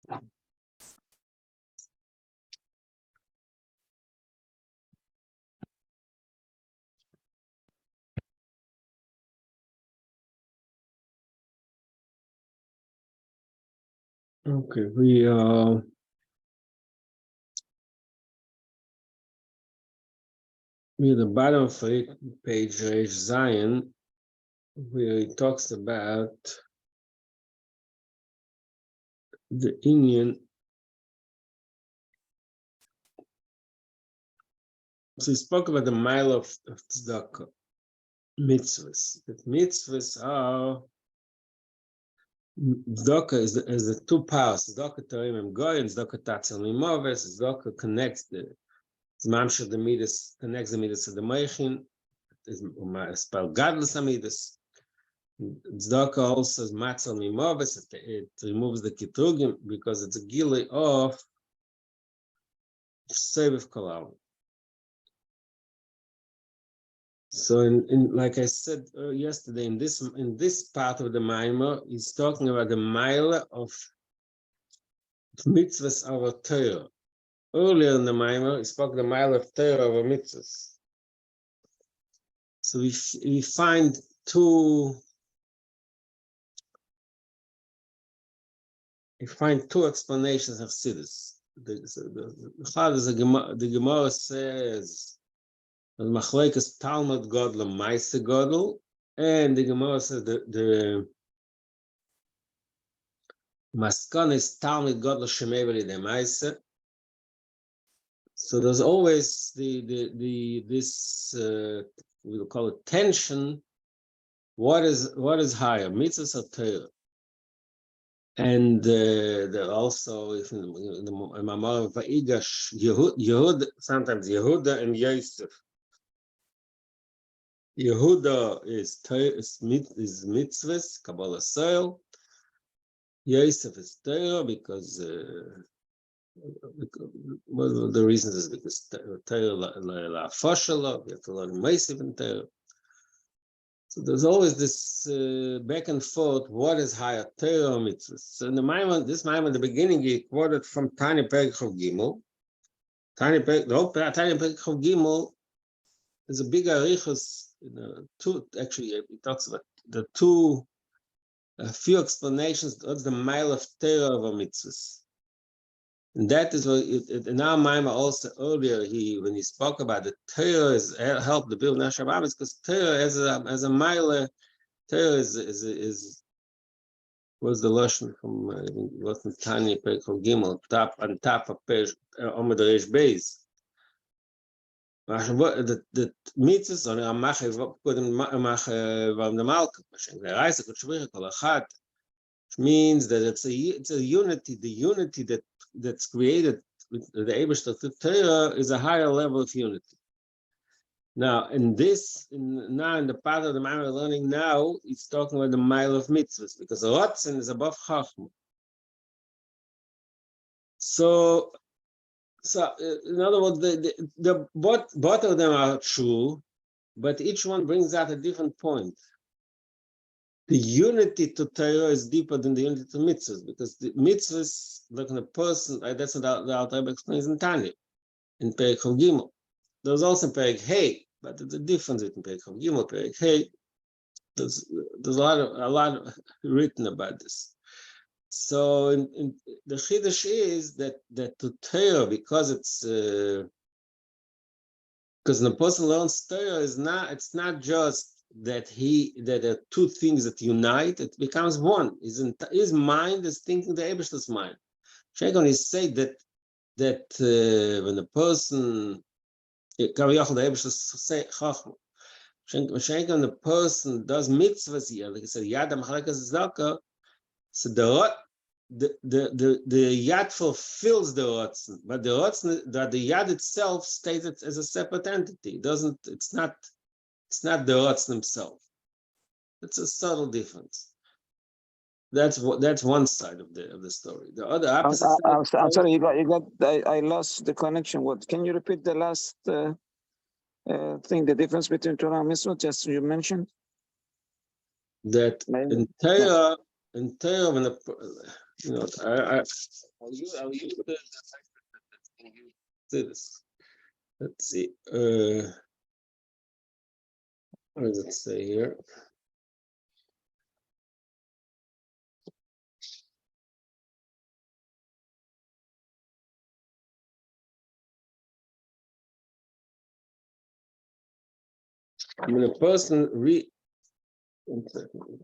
Okay, we at the bottom of page Reish Zion, where he talks about the Indian. So he spoke about the mile of tzedakah, mitzvahs. That mitzvahs are tzedakah is the two powers. Tzedakah torim and goy, and tzedakah tatzel mimoves. Tzedakah connects the mamshah the midas, connects the midas to the meichin. Is spell godless midas. Tzedakah also is matzel mimoves. It removes the kitrugim because it's a gili of seviv kolam. So, in like I said yesterday, in this part of the Maimah, he's talking about the mile of mitzvahs over Torah. Earlier in the Maimah, he spoke the mile of Torah over mitzvahs. So we find two explanations of Siddur. The Gemara says Machlekes Talmud Godel Maaseh Godel, and the Gemara says the Maskana is Talmud Godel Shemeveli de Maaseh. So there's always this we'll call it tension. What is higher, mitzvahs or Torah? And there also, if in the Mamar of Va'igash, Yehud, sometimes Yehuda and Yosef. Yehuda is mitzvahs, Kabbalah soil. Yosef is Torah because one of the reasons is because Torah la fashala, we have to learn Meisiv in Torah. So there's always this back and forth. What is higher, Torah or mitzvahs? So in the Maimon, this Maimon, in the beginning, he quoted from Tani Perek Chav Gimel. The whole Tani Perek Chav Gimel is a big arichos. Actually, he talks about the two, a few explanations. What's the mile of Torah over mitzvahs? And that is what in our Maimah also earlier, when he spoke about the Torah is help the build Nashabam, is because Torah as a mile, Torah is was the lashon from wasn't Tanya Perek Gimel on top of page Omid Reish Beis. The mitzvahs on Amache the Malka, the Reise Kushvich Kol Achat, which means that it's a unity. The unity that's created with the Eibishter Torah is a higher level of unity. Now, in the part of the Maimah we're learning now, it's talking about the mile of mitzvahs, because the Rotzen is above Chachma. So in other words, both of them are true, but each one brings out a different point. The unity to Torah is deeper than the unity to mitzvahs, because the mitzvahs, like in a person, that's what the Alter Rebbe explains in Tanya, in Perek Chav Gimel. There's also Perek Hey, but there's a difference between Perek Chav Gimel, Perek Hey. There's a lot written about this. So in the Chiddush is that to Torah, because it's because the person learns Torah it's not just that there are two things that unite, it becomes one. His mind is thinking the Eibishter's mind. Sheikon is say that when the person the person does mitzvahs here, like I said, Yad Machlekes Tzedakah, so the Yad fulfills the Rotzen, but the Rotzen, that the Yad itself stays as a separate entity. It's not the Rotzen himself. It's a subtle difference. That's one side of the story. The other opposite I'm side. sorry, I lost the connection. Can you repeat the last thing? The difference between Torah and Mitzvah, just you mentioned. That in Torah, when You know, I'll use the this. Let's see. What does it say here? When a person one second.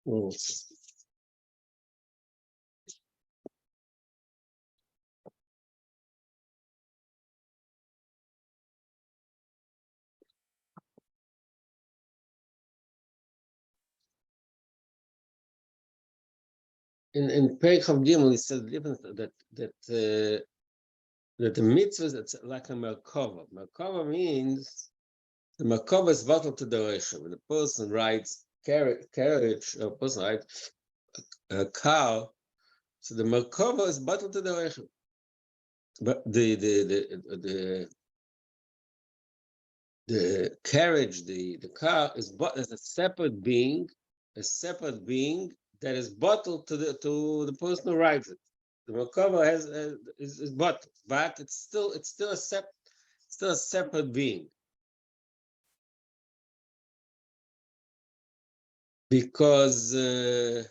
Oh. In Perek of Gimel, it says the difference that the mitzvah that's like a merkava. Merkava means the merkava is vital to the reisha. When a person rides carriage, or a person rides a car, so the merkava is vital to the reisha. But the carriage, the car is a separate being, that is bottled to the person who rides it. The merkava is bottled, but it's still a separate being, because the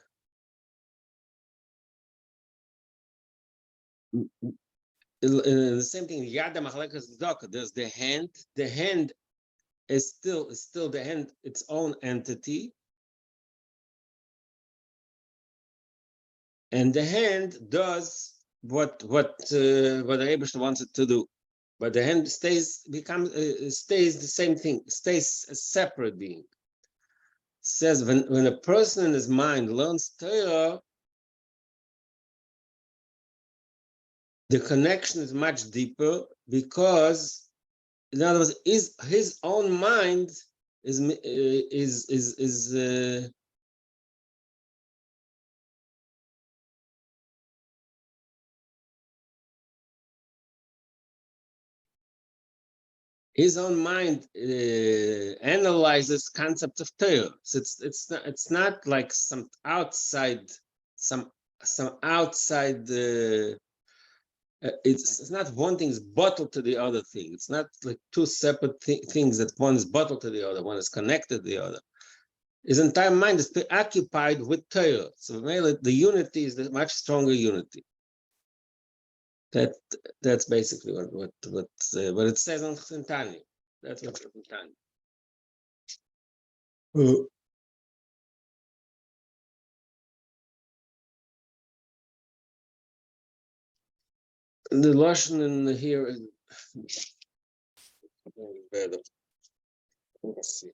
same thing. Yada machlekas daka. There's the hand. The hand is still the hand, its own entity, and the hand does what the Rebbe wants it to do, but the hand stays the same thing, stays a separate being. It says when a person in his mind learns Torah, the connection is much deeper, because, in other words, his own mind is his own mind analyzes concepts of Torah. So it's not like some outside. It's not one thing is bottled to the other thing. It's not like two separate things that one is bottled to the other, one is connected to the other. His entire mind is preoccupied with Torah. So the unity is the much stronger unity. That's basically what it says in Tanya. That's what's in Tanya. The Lashon in here is better. Let's see.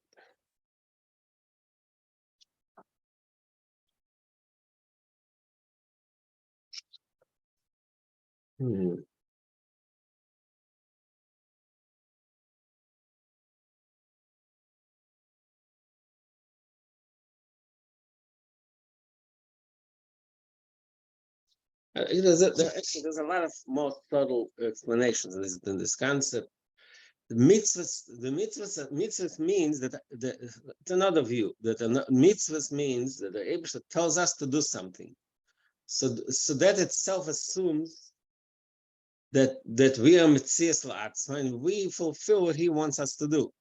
There's a lot of more subtle explanations in this concept. The mitzvahs means that it's another view, that mitzvahs means that the Eibusha tells us to do something. So that itself assumes that we are mitzias la'atzma and we fulfill what he wants us to do.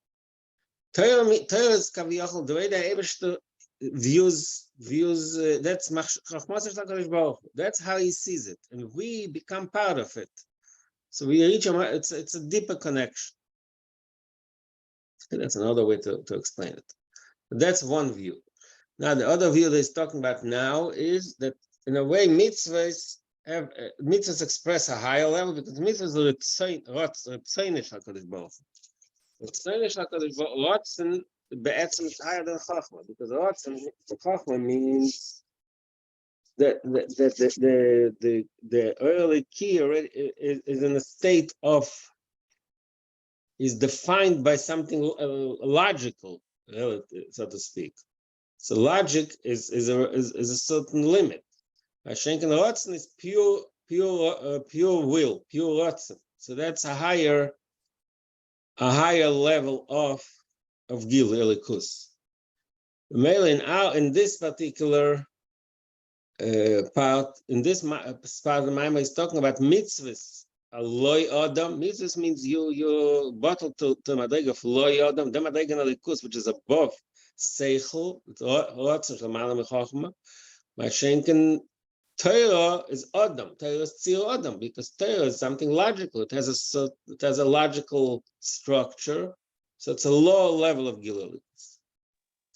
Torah is kaviyachol, the way the Eibusha views that's chachmas HaKadosh Baruch Hu. That's how he sees it, and we become part of it. So we reach it's a deeper connection. That's another way to explain it. But that's one view. Now the other view that he's talking about now is that in a way mitzvahs express a higher level, because mitzvahs are ritzoinish HaKadosh Baruch Hu. Ritzoinish HaKadosh Baruch Hu, be'etzem is higher than chachma, because chachma means that the early key already is in a state of, is defined by something logical, so to speak. So logic is a certain limit. Schenken Ratzon is pure will, pure Ratzon. So that's a higher level of Gil Elikus. In this particular part, in this part of the Maimah is talking about mitzvahs. A loy adam. Mitzvahs means you bottle to madrega of loy adam. The madrega Elikus, which is above seichel. It's Ratzon Shemalam Chachma. Schenken Torah is Adam. Torah is Tzir Adam, because Torah is something logical. It has a logical structure, so it's a lower level of Gilul.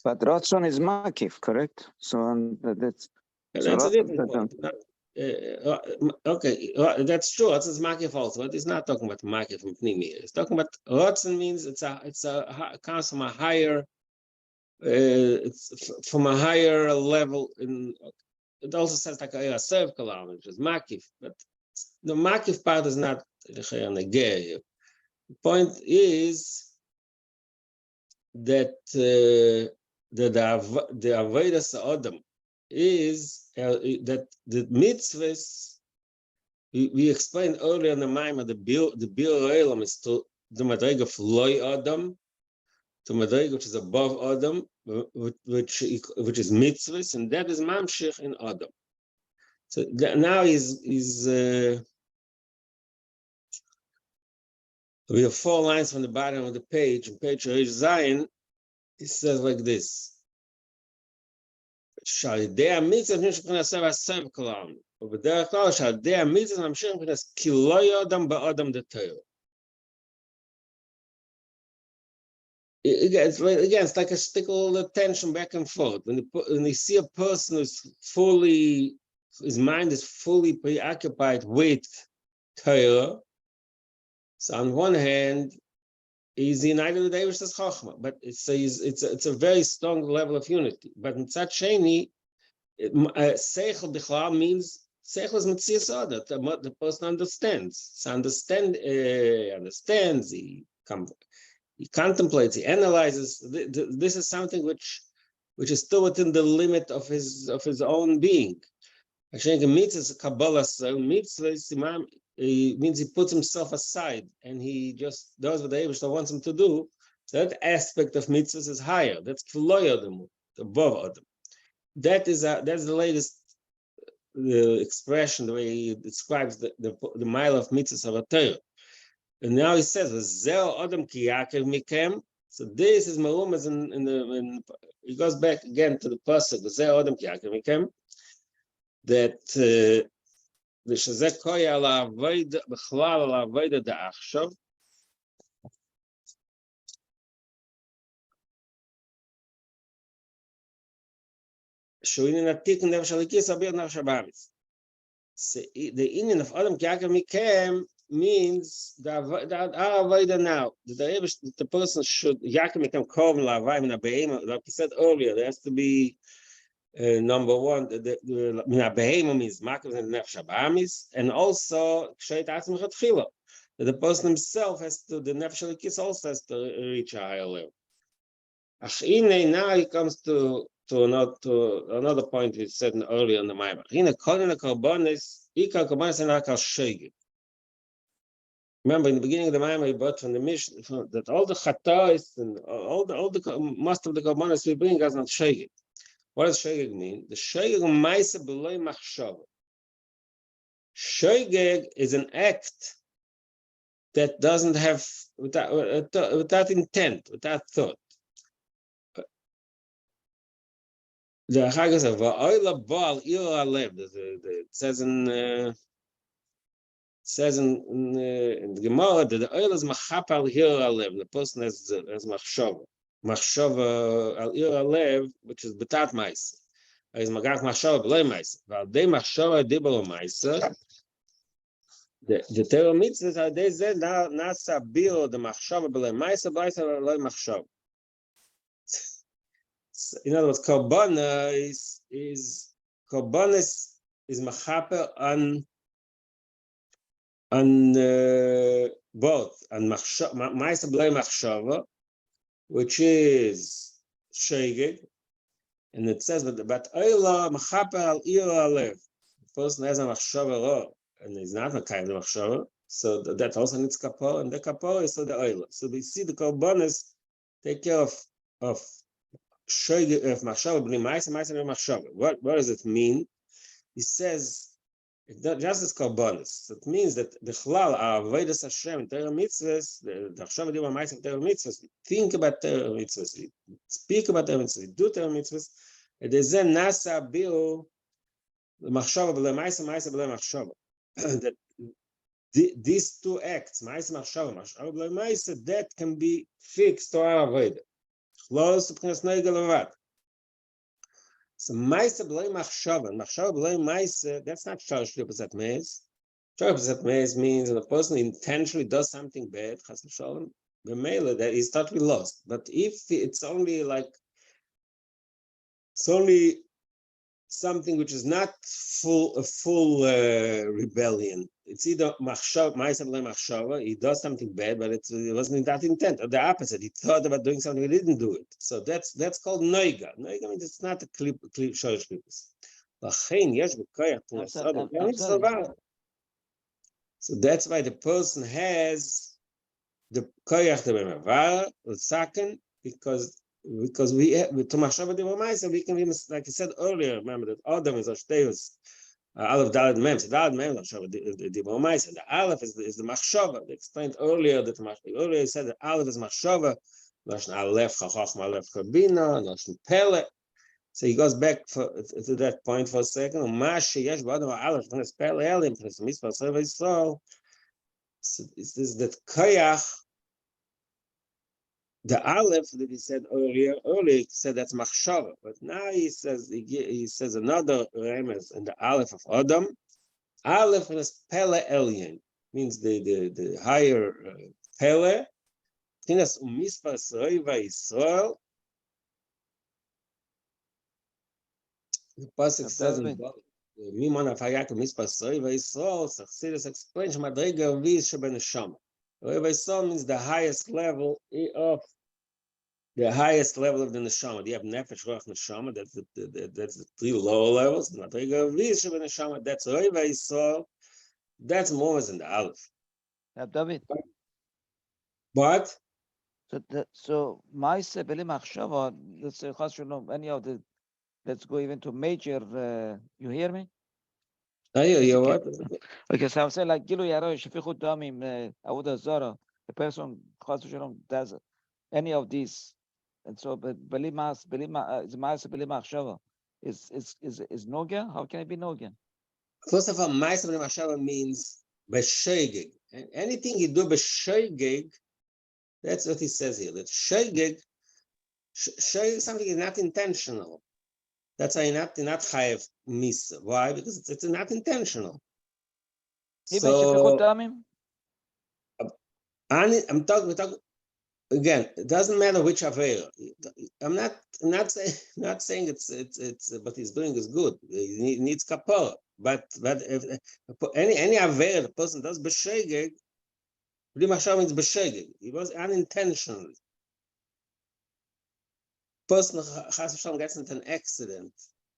But Ratzon is Makif, correct? So that's a different point. Okay, that's true. Ratzon is Makif also, but it's not talking about Makif from Pnimi. It's talking about Ratzon means it comes from a higher, it's from a higher level in. It also says like a serve kalam, which is makif, but the makif part is not the negay. The point is that the avodas adam is that the mitzvahs we explained earlier in the Maimah, the bir olam is to the madrega of loy adam, to madrega which is above adam, which is mitzvahs, and that is mamshich in adam. So now we have 4 lines from the bottom of the page. On page Reish Zayin, it says like this: "Shalidei mitzvahs mishpachas asev kolam, u'b'derech kol shalidei mitzvahs mamshich mishpachas ki lo yodam ba'adam deTorah." Again, it's like a stickle tension back and forth. When you see a person who's his mind is fully preoccupied with Torah, so on one hand, he's united with Eivish's Chachma, but it's a very strong level of unity. But in Tzad Sheni, Seichel Bichlal means Seichel is Metzias Oda. The person understands. So understands. He contemplates. He analyzes. This is something which is still within the limit of his own being. Actually, mitzvah Kabbalah, mitzvah means he puts himself aside and he just does what the Eibishter wants him to do. So that aspect of mitzvahs is higher. That's Kloy Adam, above Adam. That's the latest expression, the way he describes the mile of mitzvahs of a Torah. And now he says, "Zeo Adam ki יקרב מכם." So this is Marumas in he goes back again to the pasuk, "Zeo Adam ki יקרב מכם." That ושזה קויה על העבודה, בכלל על העבודה דעכשיו. שהוא עניין עתיק נפש הליקיס, אביר נפש הבאמיס. The Indian of Adam ki יקרב מכם means the avodah now. The person should יקרב מכם קרוב להווי מן הבהמה, like we said earlier, there has to be number one, the behema means makos and nefesh habamis, and also that the person himself has to, the nefesh halikis also has to reach a higher level. Now he comes to another point we said earlier in the Maimah. Remember, in the beginning of the Maimah, he brought from the Mishnah that all the chatais and all the most of the korbanos we bring as not shegeg. What does shegeg mean? The shegeg ma'aseh b'lo machshava. Shegeg is an act that doesn't have without intent, without thought. The Chag says, "Va'oila ba'al ir alev." It says in the Gemara that the oil is machap al ir alev. The person has machshava. Machshava al ir alev, which is betat ma'aseh. Is magach machshava b'lo ma'aseh. V'aldei machshava dibalo ma'aseh. The Torah mitzvahs are they said nasa biro the machshava b'lo ma'aseh b'lo machshava. in other words, Karbana is machaper on both on Ma'aser B'lei Machshava, which is Shegeg, and it says but Oila machaper al ir alev. The person has a Machshava and he's not a kind of Machshava, so that also needs kapor, and the kapor is so the Oila. So we see the Karbanas take care of Shegeg of Machshava B'lei Ma'aser B'lei Machshava. What does it mean? He says, it's not just as karbonis. It means that the chlal, our avodas Hashem, Torah mitzvahs, the Chashava Diva Ma'aser Torah mitzvahs, we think about Torah mitzvahs, we speak about Torah mitzvahs, we do Torah mitzvahs, and there's then nasa biu the Machshava B'lei Ma'aser B'lei Machshava. That these two acts, Ma'aser Machshava B'lei Ma'aser, that can be fixed to our avodah. Chlal subchnas noigel levad. So Ma'aser B'lei Machshava B'lei Ma'aser, that's not Shalosh Pesat Meis. Shalosh Pesat Meis means that a person intentionally does something bad, Chas v'Shalom, b'meila, that he's totally lost. But if it's only something which is not a full rebellion. It's either Ma'aser B'lei Machshava, he does something bad, but it wasn't that intent, or the opposite. He thought about doing something, he didn't do it. So that's called noiga. Noiga means it's not a shorish klipus. So that's why the person has the koyach to be mevar, the second, because we have to Machshava Diva Ma'aser, we can be, like I said earlier, remember that Adam is Ashteus, Aleph Daled Mem, so Daled Mem Machshava Diva Ma'aser. The Aleph is the Machshava. They explained earlier that earlier said that Aleph is Machshava, Lashon Aleph Chachachma Aleph Kabina, Lashon Pele. So he goes back to that point for a second. Mashi Yesh B'Adam Aleph Chnes Pele Elim Chnes Mitzvah Seva Yisrael. So it's this that koyach. The Aleph that he said earlier he said that's Machshava, but now he says another remez in the Aleph of Adam. Aleph is Pele Elyon, means the higher Pele. Tinas umispa Soiva Yisrael. The pasuk says in Mimon Afayak Mispa Soiva Yisrael. Chassidus explains Madrega Viz Sheben Neshama. Soiva means the highest level of the neshama. You have nefesh, roch, neshama. That's the three lower levels. Madrega Viz Sheben Neshama. That's Soiva Yisrael. That's more than the Aleph. David. But so Ma'aser B'lei Machshava. Let's say any of the. Let's go even to major. You hear me? I hear you. What? Okay, so I'm saying like Gilu Yaro, Shafichut Damim, Avodah Zara, the person does any of these, and so but Ma'aser B'lei Machshava is Noga. How can it be Noga? First of all, Ma'aser B'lei Machshava means b'shegeg. And anything you do b'shegeg, that's what he says here. That shegeg something is not intentional. That's why you're not chayav misa. Why? Because it's not intentional. Even Shafichut Damim? I'm talking again. It doesn't matter which avera. I'm not saying it's what he's doing is good. He needs kapara. But if any avera the person does b'shegeg, B'lei Machshava means b'shegeg. He was unintentionally. Person chas v'shalom gets into an accident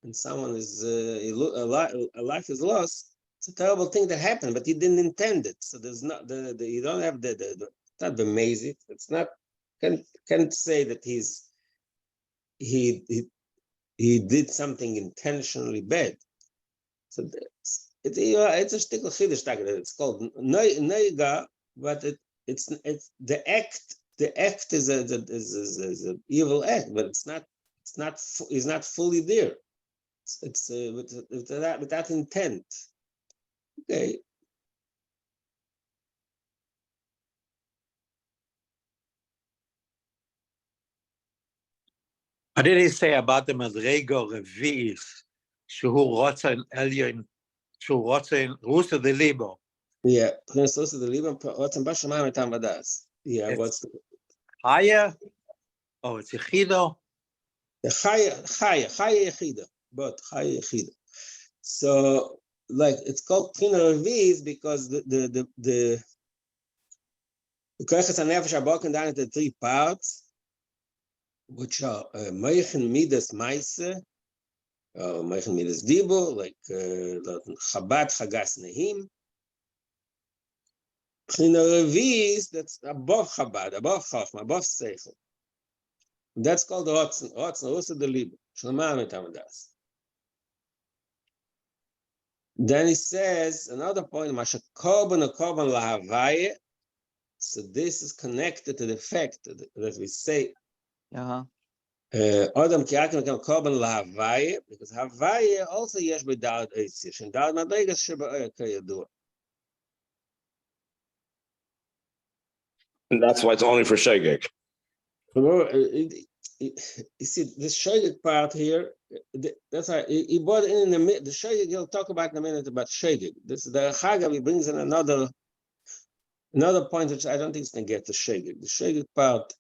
and someone is a life is lost. It's a terrible thing that happened, but he didn't intend it. So there's not you don't have it's not b'mezid. It's not can't say that he did something intentionally bad. So it's a shtickl chiddush. It's called neiga, but it's the act. The act is an evil act, but it's not fully there. It's with that intent. Okay. What did he say about the Madrego Revi'is? Shehu Rotza Elyon, Shehu Rotza Rusa de Libo. Yeah, Prince Rusa de Libo, Rotza Bashamayim Etam Vadas. Yeah, what's higher? Oh, it's Yechido. The chaya yechida, but chaya yechida. So, like it's called Pchina Reviz because the Koyches HaNefesh are broken down into 3 parts, which are Meichen Midas Maise, Meichen Midas Dibo, like Chabad Chagas Nehim. Pchina Reviz, that's above Chabad, above Chachma, above Seichel. That's called Rotzen, also the Libo. Shlomah Metamadas. Then he says another point, Masha Korban or Korban Lahavaye. So this is connected to the fact that we say Adam Kiakim Korban Lahavaye, because Havaye also yesh b'da'at eitzish, and da'at madregas sheba'er kayadua. And that's why it's only for Shegeg. You see, this Shegeg part here, that's why he brought in the Shegeg, he'll talk about in a minute about Shegeg. This is the Chagav, he brings in another point which I don't think is going to get to Shegeg. The Shegeg part,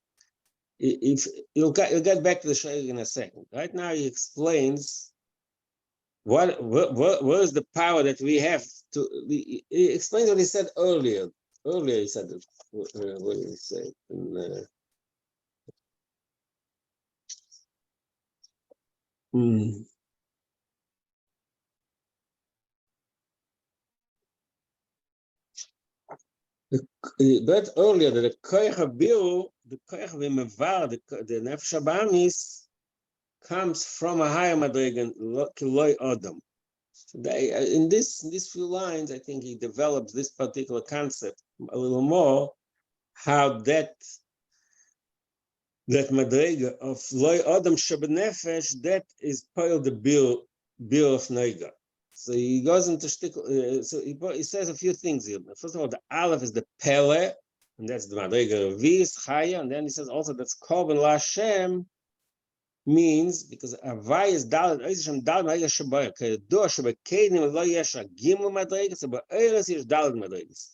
if you'll get back to the Shegeg in a second. Right now he explains what is the power that we have to. He explains what he said earlier. Earlier he said, what did he say? But earlier that the koyach habiru, the koyach v'mevar, the nefesh habamis comes from a higher madrigan, kiloi adam. So in this few lines, I think he develops this particular concept a little more. How that madriga of loi adam shebenefesh, that is part of the bir of neiga. So he goes into he says a few things here. First of all, the aleph is the pele, and that's the madriga vis chaya, and then he says also that's korban laHashem means because avai is daled eishem daled madriga shebayah kayadua shebekedim lo yesh agimul madriga so be'eres yesh daled madrigas.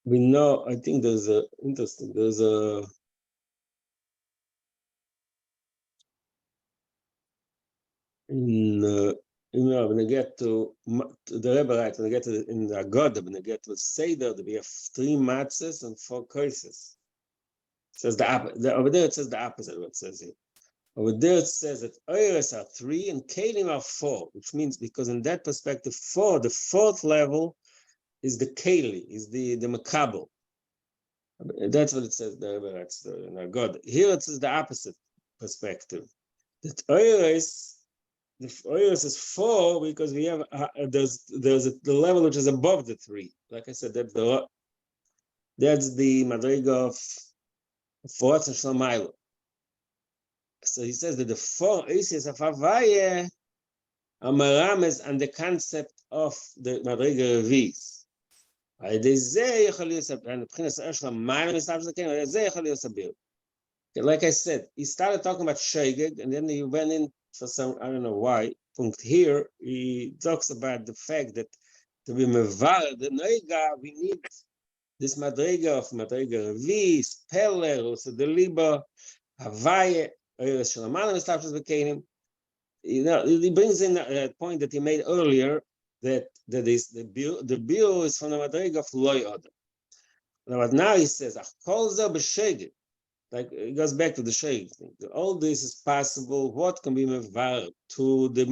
We know. I think there's a when I get to the Rebbe, right, when I get to in the Agoda, when I get to Seder, we have 3 matzahs and 4 koises. It says over there it says the opposite of what it says here. Over there it says that oires are 3 and kelim are 4, which means because in that perspective, the 4th level is the keli, is the makabel. That's what it says the Rebbe writes in Agoda. Here it says the opposite perspective. That oires. The oils is 4 because we have there's the level which is above the 3. Like I said, that's the madriga of 4th and Shlomailo. So he says that the 4 aces of Havaye are marames and the concept of the madriga revis. Like I said, he started talking about Shegeg, and then he went in for some, I don't know why, punct here, he talks about the fact that to be mevar, the noiga, we need this madriga of madriga revis, peler, also the liba, havaye, shalaman, and stuff as became. He brings in a point that he made earlier that is the bill is from the madriga of loy odom. Now he says, achkolza b'shegeg. Like it goes back to the sheikh thing. All this is possible. What can be mevar to the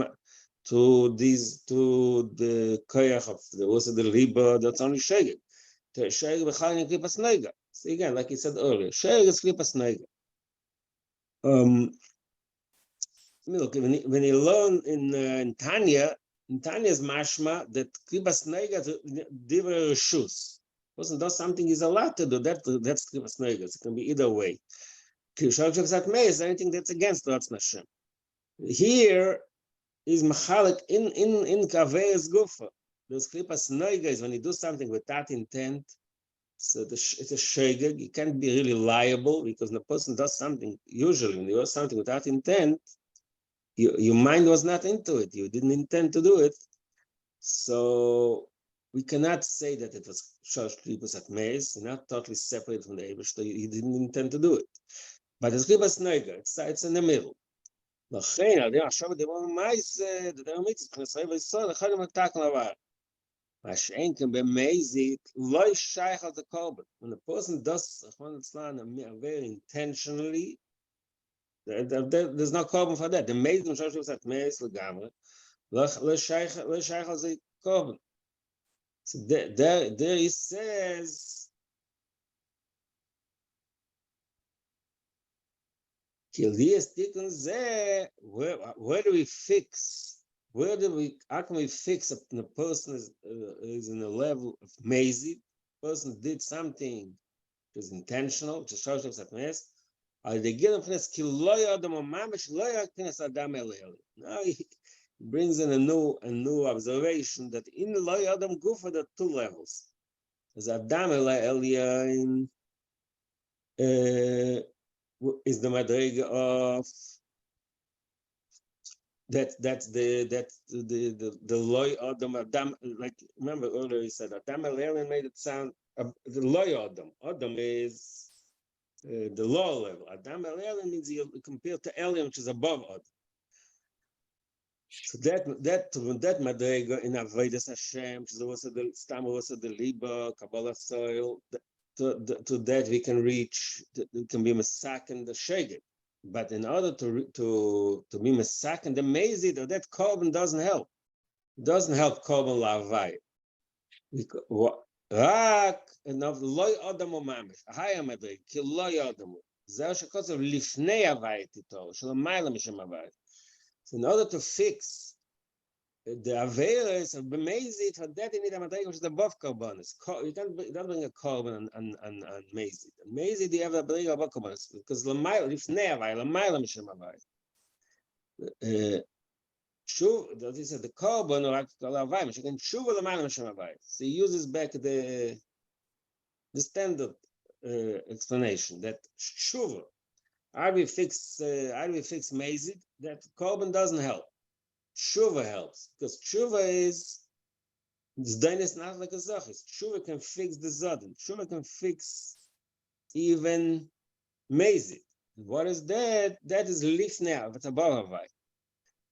koyach of the liba? That's only sheikh. To sheikh b'chalin klipas neiga. So again, like he said earlier, sheikh is klipas neiga. Look, when you learn in Tanya's mashma that klipas neiga is divrei reshus. Person does something he's allowed to do. That's klipas neiga. It can be either way. Is anything that's against Ratzon Hashem. Here is machalik in kaveis gufa. Those klipas noiga is when you do something with that intent. So it's a shegeg. You can't be really liable because the person does something. Usually, when you do something with that intent, your mind was not into it. You didn't intend to do it. So we cannot say that it was Shalosh Klipos at Meis, not totally separate from the Eibush. He didn't intend to do it. But it's Klipos Neiger, it's in the middle. לכן, על ידי עכשיו הדבר מייס, דבר מיץ, כנסרי וישראל, אחד המתק לבר. מה שאין כאן במייזית, לא ישייך על הקורבן. When a person does, רחמן אצלן, very intentionally, there's no korban for that. The meiz, למשל שהוא עושה את מייס לגמרי, לא ישייך על זה korban. So there he says, where do we fix? How can we fix if the person is in a level of mezid? Person did something that is intentional, which is shosh of satmes. They give him fines kiloy adam mamish loy fines adam elel. Now he brings in a new observation that in the loy adam gufa there are two levels. There's adam elel is the madrega of that's the loy adam. Like remember earlier he said adam elel made it sound the loy adam is the lower level. Adam elel means you compare to Eliam, which is above adam. So that madrega in avodas Hashem, which is also the stam, also the liba kabbalah soil. To that we can reach, we can be masak and the sheged. But in order to be masak and the mezid, that korban doesn't help. It doesn't help korban lavai. Rak enough loy adam umamish. Higher madrig ki loy adam. Zeh shekos of lifnei avai tito. Shlomayla mishem avai. So in order to fix the averes of b'mezid, for that you need a madrega which is above korbanos. You don't bring a korban and mezid. Mezid you have a madrega above korbanos because l'mayla lifnei avai, l'mayla mishem avai. Shuv, that is the korban or avai, which you can shuv l'mayla mishem avai. So he uses back the standard explanation that shuv. How do we fix mezid? That korban doesn't help. Tshuva helps because tshuva is not like a zachis. Tshuva can fix the zadin. Tshuva can fix even mezid. What is that? That is lifnei. It's above havai.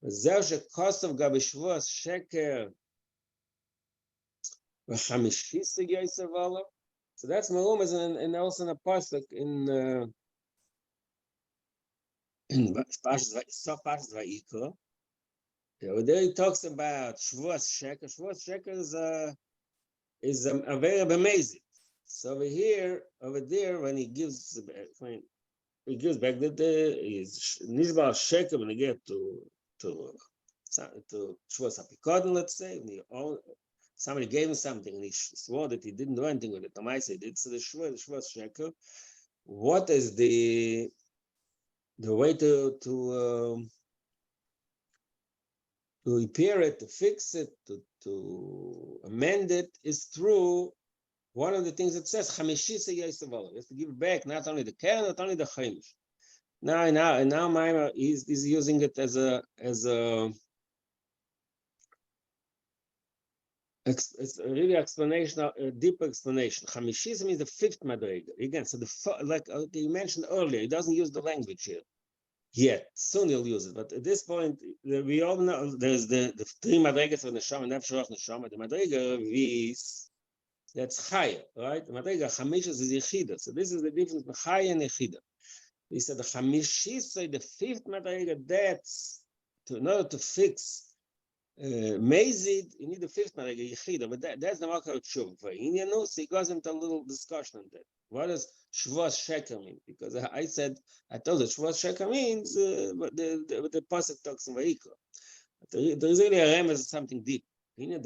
Zer shekosav gabishvos sheker v'chamishis yosef olav. So that's malumas and also in a pasuk in Pashas Vayikra. There he talks about Shavuos Sheker. Shavuos Sheker is a very amazing. So over there, when he gives back the is Nishbar Sheker when he get to Shavuos Apikodin, let's say, somebody gave him something and he swore that he didn't do anything with it. Tamaisa did. So the Shavuos Sheker. What is the way to repair it, to fix it, to amend it is through one of the things that says Chamishis Yosef Olav. You have to give it back not only the keren, not only the chaimish. Now Maimar is using it as it's a really explanation, a deeper explanation. Chamishis means the fifth madrega. Again, so like you mentioned earlier, he doesn't use the language here. Yet soon he'll use it, but at this point we all know there's the three madregas of neshama, nefesh, neshama. The madrega is that's chaya, right? The madrega chamishis is yechida. So this is the difference between chaya and yechida. He said the chamishis, the fifth madrega. That's in order to fix mezid, you need the fifth madrega yechida. But that's the makar tshuva. For Indianu, so he goes into a little discussion on that. What does Shavuos Sheker mean? Because I told you Shavuos Sheker means the pasuk talks in Vayikra. There is really a remez of something deep. When the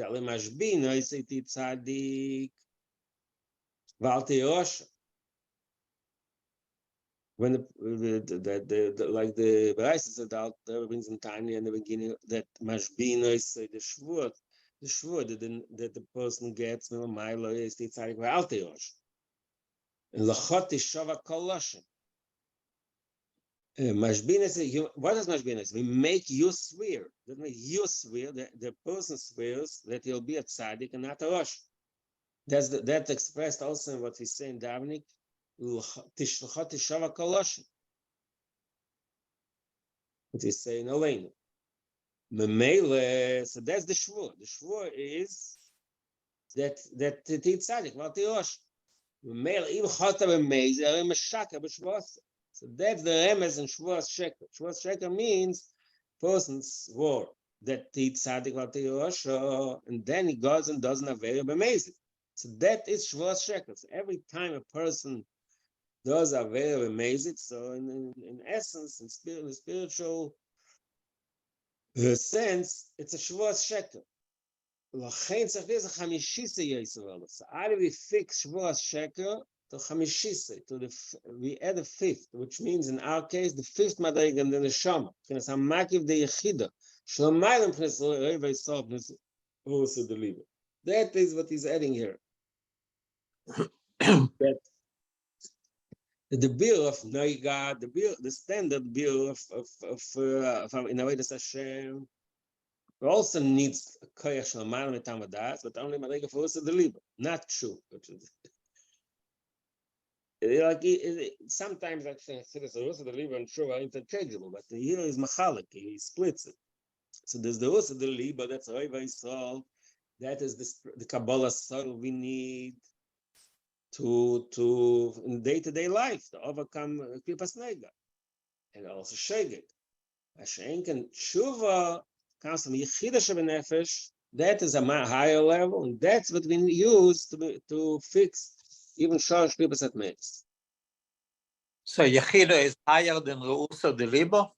like the Berais said out there brings in tiny in the beginning that mashbin is the shvur that the person gets when my lawyer is the tzadik v'alteosh. And lachot is shava kol lashon. Mashbinus, what is mashbinus? We make you swear. That means you swear, the person swears that he'll be a tzaddik and not a rosh. That's expressed also in what we say in davening. Tishluchot tishava kolosh. What we say in Oleinu. Memele, so that's the shvur. The shvur is that the tzaddik, not the rosh. Memele, im chota b'meiz, erim meshaka b'shvos. So that's the remez in shvus sheker. Shvus sheker means person's word that the tzaddik, not the rosh, and then he goes and doesn't have very b'meiz. So that is shvus sheker. So every time a person does a very amazing, so in essence, in spiritual sense, it's a shvus sheker. So how do we fix shvus sheker to chamishise? We add a fifth, which means in our case the fifth madrega in the neshama. Because hamakiv the yechida shlomayim pnes reva yisrael pnes also the liver. That is what he's adding here. That the beer of Noiga, the standard beer of in Avodas Hashem, also needs a koyach shlomayim metamadas, but only madrega for also the liver, not true. Sometimes I say the Rus of the liver and true are interchangeable, but here is machalik, he splits it. So there's the Rus of the liver, that's Reva Yisrael, that is the Kabbalah soul we need to in day-to-day life to overcome klipas nega, and also shegeg. Ashenken tshuva comes from yechida shebenefesh. That is a higher level, and that's what we use to fix even shorish klipas at meis. So Yechida is higher than Reusa the Libo?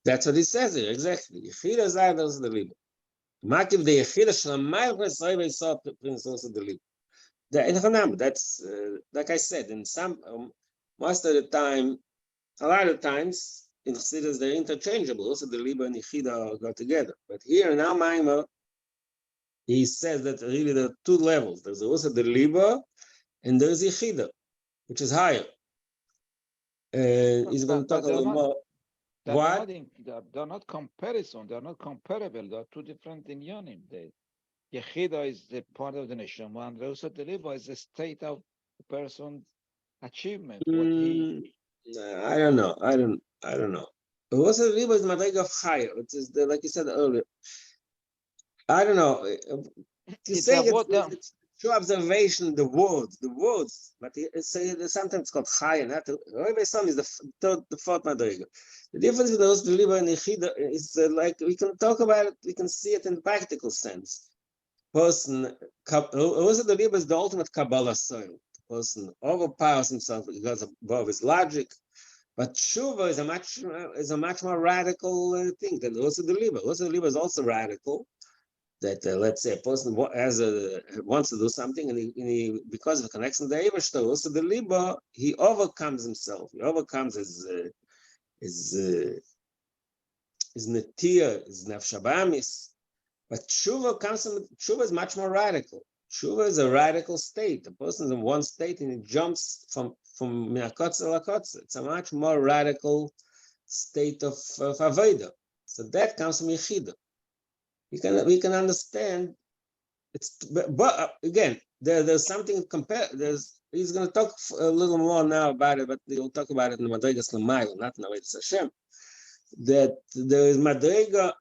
That's what he says here, exactly. Yechida is higher than the libo. Makiv the yechida shelamayim chesrei v'yisrael prince also the libo. That's like I said, in some most of the time, a lot of times in Chassidus they're interchangeable. Also, the Liba and Yechida go together. But here in our Maimer, he says that really there are two levels. There's also the Liba, and there's Yechida, which is higher. He's going to talk a little more. What? They're not comparison. They're not comparable. They're two different inyanim. Yechida is the part of the neshama, and also the liba is the state of the person's achievement. I don't know. I don't know. Also, the liba is madrega of higher. It is like you said earlier. I don't know. To say it's true observation. The words, but sometimes called higher. Not the some is the fourth madrega. The difference with those the liba and Yechida is like we can talk about it. We can see it in practical sense. Person, also the liba is the ultimate Kabbalah soil. The person overpowers himself because above his logic, but tshuva is a much more radical thing than also the liba. Also the liba is also radical. That let's say a person wants to do something, and he because of the connection to the Eivashter, also the liba, he overcomes himself. He overcomes his netia, his nefshabamis. But tshuva is much more radical. Tshuva is a radical state. The person is in one state and he jumps from minakotza lakotza. It's a much more radical state of avodah. So that comes from yechida. We can understand. But again, there's something compare. He's going to talk a little more now about it, but he'll talk about it in Madregas L'mayla, not in Avodas Hashem. That there is Madrega.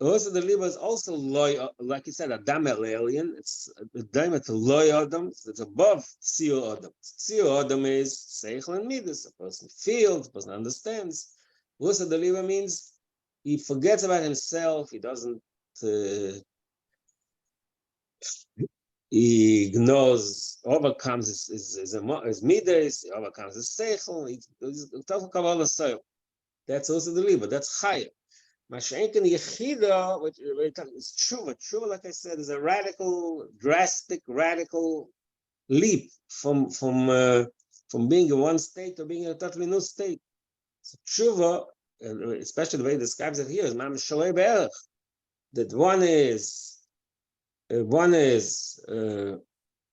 Also, the liba is also loy, like you said, Adam el alien. It's a diamond to loy Adam. It's above shiur Adam. Shiur Adam is seichel and midas. A person feels, a person understands. Also, the liba means he forgets about himself. He doesn't. He ignores, overcomes his midas. He overcomes his seichel. He's talking about the soil. That's also the liba. That's higher. Mashenken Yechida, which is tshuva. Tshuva, like I said, is a drastic leap from being in one state to being in a totally new state. So tshuva, especially the way he describes it here, is mam shalei be'erech. That one is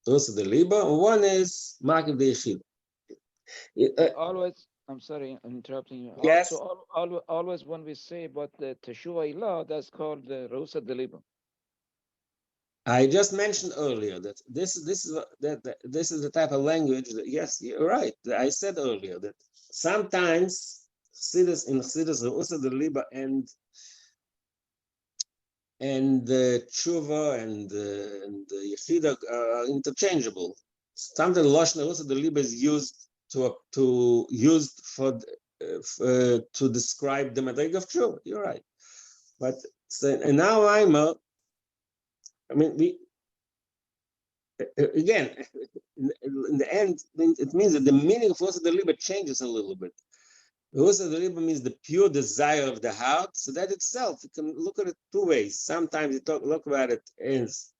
also the liba, and one is makiv the Yechida. I'm sorry, I'm interrupting you. Yes. So always when we say about the Teshuvah Ilah, that's called the Rusa Deliba. I just mentioned earlier that this is the type of language that, yes, you're right. I said earlier that sometimes Chassidus Rusa Deliba and the tshuva and the yechida are interchangeable. Sometimes lashon rusa deliba is used to describe the madrig of tshuva. You're right, but so, and now I mean, we again in the end it means that the meaning of rusa deliba changes a little bit. Rusa deliba means the pure desire of the heart. So that itself, you can look at it two ways. Sometimes you look about it as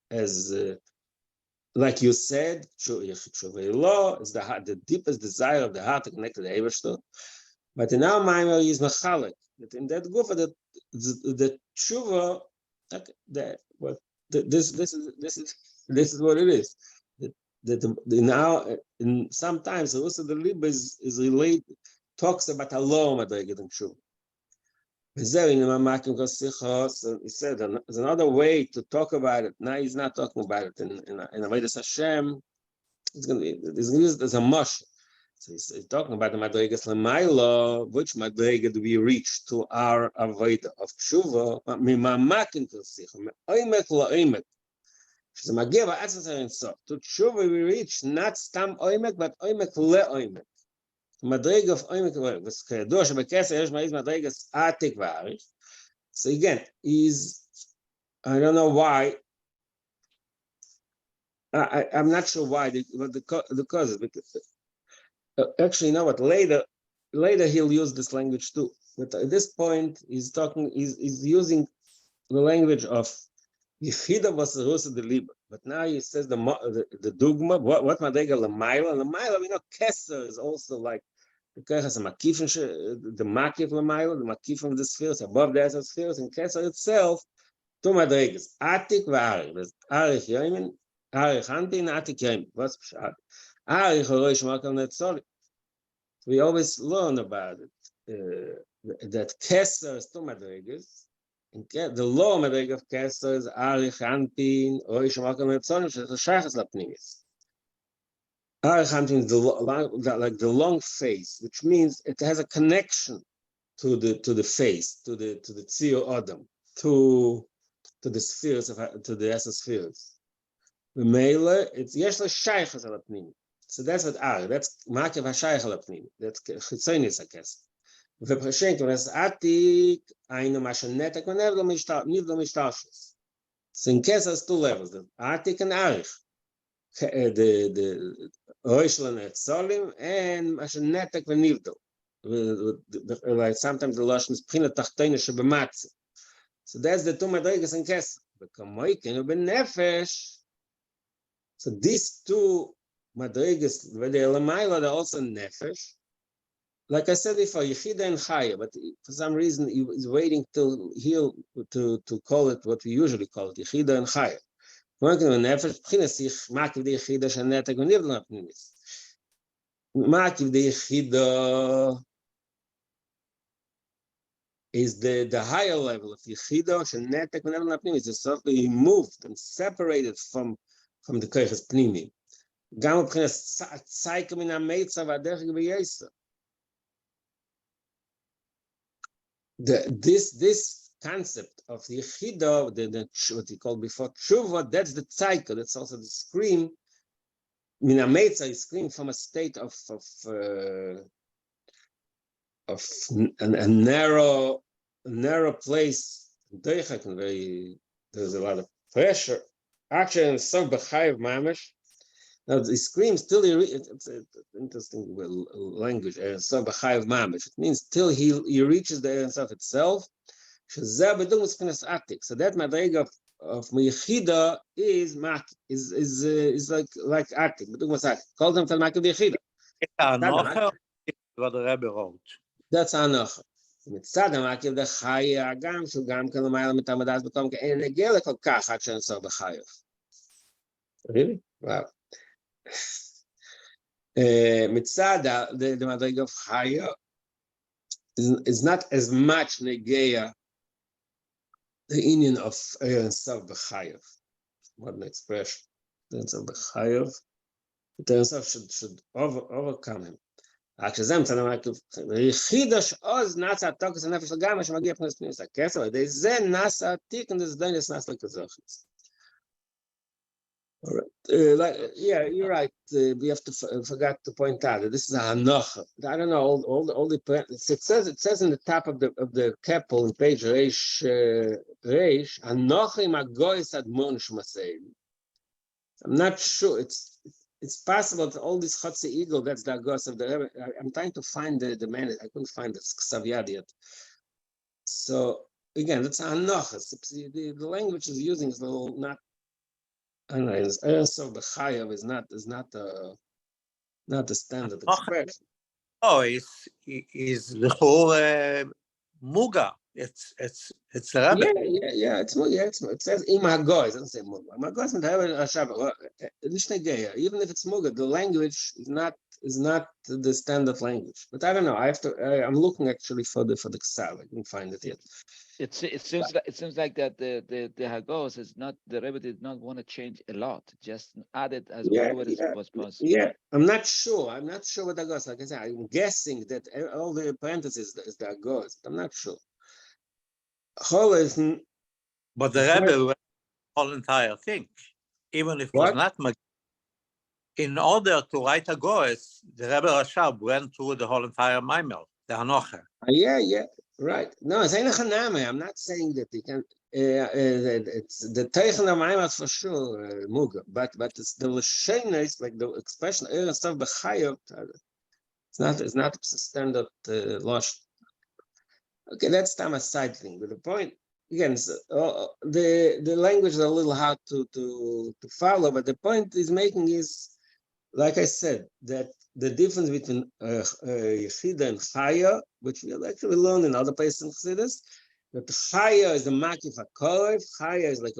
like you said, tshuva is the deepest desire of the heart to connect to the Eibishter. But in our mind, is machalik. That in that gufa, that the tshuva, this is what it is. In sometimes the Rusa deliba is related. Talks about Allah Madrigat and Tshuva. He said there's another way to talk about it. Now he's not talking about it in Avodas Hashem. It's going to be used as a mush. So he's talking about the Madrigas Lamaila, which Madriga do we reach to our Avodah of Tshuva? Mimamakin Kosich, Oimek La'oimek. She's a Magiva Atzah so. To Tshuva we reach not Stam Oimek, but Oimek Le'oimek. מדרג of oimek וכידוע שבקסר יש מדרגת עתיק ואריך. So again, I don't know why. I'm not sure why the cause is because actually, you know what? Later he'll use this language too. But at this point, he's using the language of Yechida was the Rusa de Liba. But now he says the dogma. What madrega lamaila? Lamaila, we know Kesser is also like the makif lamaila, the makif of the spheres above the other spheres, and Kesser itself two madregas. Atik v'arich. There's arich yomin, arich anpin, atik yomin. What's pshat? Arich horosh makam netzoli. We always learn about it. That Kesser is two madregas. The lower madrega of Kesser is arich anpin, horosh makam netzoli, which is a shaychus lapnimis. Arich anpin is like the long face, which means it has a connection to the face, to the tzio adam, to the spheres to the spheres. The mele, it's yeshla shaychas alapnim. So that's what that's makev hashaych alapnim. That's chitzonis hakes. V'prashenk v'es atik ainu mashanetak v'nevlo mishtarshus. So in Kesser has two levels: the atik and arich, the oishlan etzolim and mashanetak v'nivdo. Like sometimes the lashon is prina tachtoina shebematze. So that's the two madrigas in Kesser. So these two madrigas, where they are lamayla, they're also nefesh. Like I said before, Yechida and Chaya, but for some reason he was waiting till he'll to call it what we usually call it, Yechida and Chaya. Makiv the Yechida shenetek v'nivdel apnimis. Makiv the Yechida is the higher level of Yechida shenetek v'nivdel apnimis. It's certainly moved and separated from the Koiches Pnimi. Gam b'chinas tzayka min ha'meitza v'aderech v'yesa. This concept of Yechida, what he called before Tshuva, that's the tzayka. That's also the scream. Min ha'meitza is scream from a state of a narrow place. There's a lot of pressure. Actually, in some b'chayev mamish. Now the scream still it's an interesting language. So b'chayev mamish. It means till he reaches the Ein Sof itself. So that madrega of Yechida is like atik. Call them Talmakim Yechida. That's anocha. מצד המעכב דחי האגם שהוא גם כן למעלה מתמדס בקום כאין נגיע לכל כך עד שאין סוף בחייך. Really? Wow. Mitzad, the madriga of Chaya is not as much negeya the union of Eretz Sof b'Chayav. Modern expression. Eretz Sof b'Chayav. The Eretz Sof should overcome him. Actually, them tell like Chidosh Oz Nasa Tokus and Nefesh Lagama Shemagi Pnes Pnes Akesel. They Zen Nasa Tik and this Daniel Nasa Kazochis. All right. Yeah, you're right. We have to forgot to point out that this is a hanocha. I don't know all the it says in the top of the Keppel in page Reish hanocha magoyis admon shmasei. I'm not sure. It's possible that all this chotze eagle, that's the agos of the Rebbe. I'm trying to find the man. I couldn't find the Ksavyad yet. So again, that's a hanocha. The language is using is a little not. I don't know. So the chayav is not the standard expression. Oh, is the whole muga. It's the Rebbe. Yeah. It says im hagoy. It doesn't say muga. Hagoy is not even if it's muga, the language is not the standard language. But I don't know. I'm looking actually for the ksav. I couldn't find it yet. It seems like that the Hagos is not, the Rebbe did not want to change a lot, just added as whatever was possible. Yeah, I'm not sure what Hagos. Like I said, I'm guessing that all the parentheses is the Hagos. I'm not sure. But the Rebbe read the whole entire thing, even if it was not Mag. In order to write Hagos, the Rebbe Rashab went through the whole entire Maimel, the Hanocha. Yeah, right. No, it's I'm not saying that they can. It's the Teichen of Maimel for sure, Muga, but it's the Lashenis, like the expression Eretz Sof b'Chayav. It's not a standard losh. Okay, that's time a side thing. But the point again, the language is a little hard to follow. But the point he's making is, like I said, that the difference between Yechida and Chaya, which we actually learn in other places in Chassidus, that Chaya is the makif hakorev. Chaya is like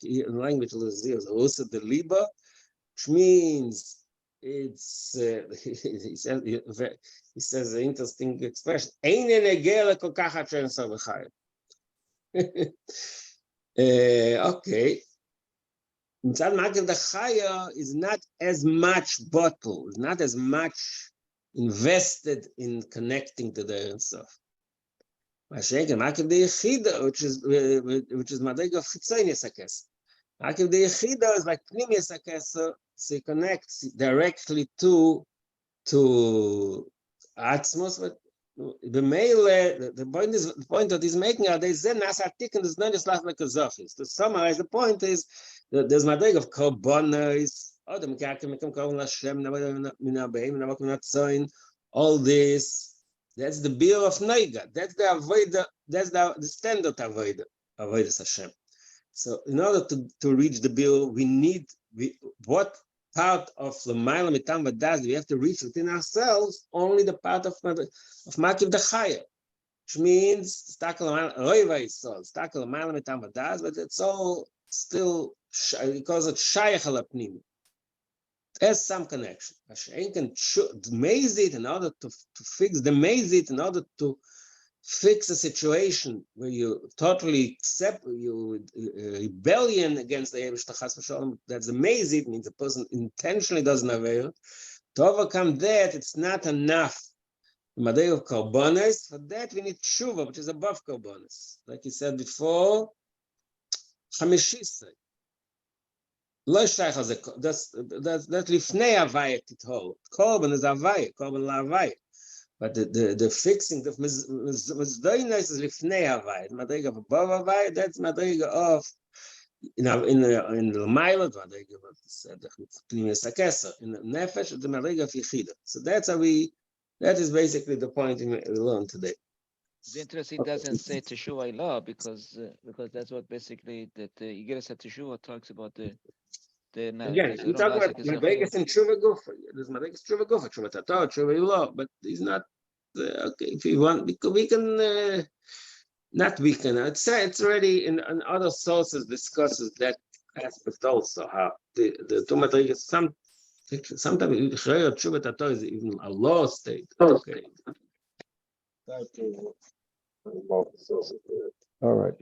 in language is also the liba, which means it's he says an interesting expression. Okay. Mitzad makif the Chaya is not as much bottle, is not as much invested in connecting to the Eretz Sof. Mashenken makif the Yechida, which is madrega of Chitzonius HaKesser. Makif the Yechida is like Pnimius HaKesser, so it connects directly to Atzmos, but the point that he's making are they zen nasatik and there's not just like a zochis. To summarize, the point is that there's madrega of korbanos, all this. That's the beer of Noiga. That's the avoida. That's the standard avoida Hashem. So in order to reach the beer, what part of the Ma'ala Mitam Vadas we have to reach within ourselves? Only the part of Makif the Chaya, which means Stakel Roiva is so Stakel Ma'ala Mitam Vadas, but it's all still because it's Shayach Alapnim. There's some connection. Hashem can maze it in order to fix the maze it in order to fix a situation where you totally accept you rebellion against the Eibush Chas v'Sholom. That's amazing. It means a person intentionally doesn't avail. To overcome that, it's not enough. The Madei of Korbanos, for that we need Tshuva, which is above Korbanos. Like you said before, Chamishisa. Lo shaykh as that's lifnei avayet titol. Korban is avayet, korban la avayet. But the fixing the mizdoina is lifnei avayet. Madrega of above avayet. That's madrega of in the mile. Madrega of the pnimius hakesser. In the nefesh, the madrega of yechida. So that's how that is basically the point we learned today. It's interesting. It doesn't say Teshuvah law because that's what basically that Iggeres HaTeshuvah talks about the. Again, we talk about Madregas and Tshuva Gufa. There's Madregas Tshuva Gufa, Tshuva Tatar, Tshuva Ilah, but he's not okay. If you want, we can not we can. I'd say it's already in other sources discusses that aspect also. How the two Madregas, Sometimes tshuva Torah is even a law state. Okay. All right.